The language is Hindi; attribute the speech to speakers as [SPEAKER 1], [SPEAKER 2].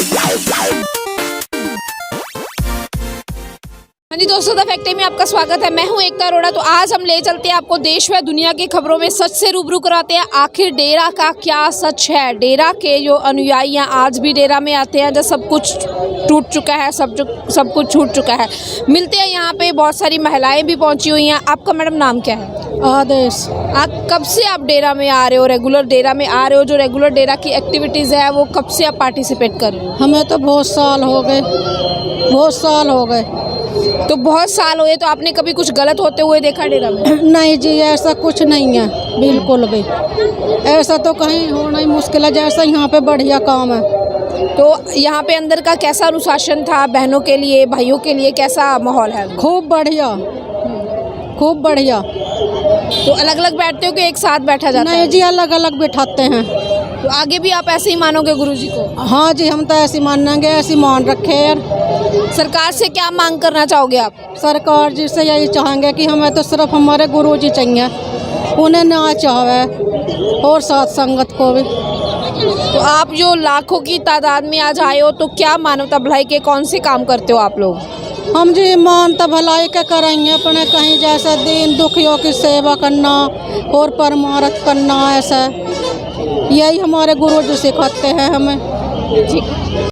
[SPEAKER 1] हाँ जी दोस्तों, द फैक्टरी में आपका स्वागत है। मैं हूं एकता अरोड़ा। तो आज हम ले चलते हैं आपको देश व दुनिया की खबरों में सच से रूबरू कराते हैं। आखिर डेरा का क्या सच है। डेरा के जो अनुयायी हैं आज भी डेरा में आते हैं जब सब कुछ टूट चुका है, सब कुछ छूट चुका है। मिलते हैं यहाँ पे, बहुत सारी महिलाएं भी पहुँची हुई हैं। आपका मैडम नाम क्या है?
[SPEAKER 2] आदेश।
[SPEAKER 1] आप कब से आप डेरा में आ रहे हो? रेगुलर डेरा में आ रहे हो? जो रेगुलर डेरा की एक्टिविटीज़ है वो कब से आप पार्टिसिपेट कर रहे हो?
[SPEAKER 2] हमें तो बहुत साल हो गए, बहुत साल हो गए।
[SPEAKER 1] तो बहुत साल हुए, तो आपने कभी कुछ गलत होते हुए देखा डेरा में?
[SPEAKER 2] नहीं जी, ऐसा कुछ नहीं है, बिल्कुल भी। ऐसा तो कहीं होना ही मुश्किल है, जैसा यहाँ पे बढ़िया काम है।
[SPEAKER 1] तो यहाँ पे अंदर का कैसा अनुशासन था? बहनों के लिए, भाइयों के लिए कैसा माहौल है?
[SPEAKER 2] खूब बढ़िया, खूब बढ़िया।
[SPEAKER 1] तो अलग अलग बैठते हो कि एक साथ बैठा जाता है?
[SPEAKER 2] नहीं जी, अलग अलग बिठाते हैं।
[SPEAKER 1] तो आगे भी आप ऐसे ही मानोगे गुरुजी को?
[SPEAKER 2] हाँ जी, हम तो ऐसे मानेंगे, ऐसे मान रखे यार।
[SPEAKER 1] सरकार से क्या मांग करना चाहोगे आप?
[SPEAKER 2] सरकार जी से यही चाहेंगे कि हमें तो सिर्फ हमारे गुरुजी चाहिए, उन्हें ना चाहे और साथ संगत को भी।
[SPEAKER 1] तो आप जो लाखों की तादाद में आज आए हो, तो क्या मानवता भलाई के कौन से काम करते हो आप लोग?
[SPEAKER 2] हम जी मानवता भलाई के करेंगे अपने, कहीं जैसे दीन दुखियों की सेवा करना और परमार्थ करना, ऐसा यही हमारे गुरुजी सिखाते हैं हमें।
[SPEAKER 1] ठीक।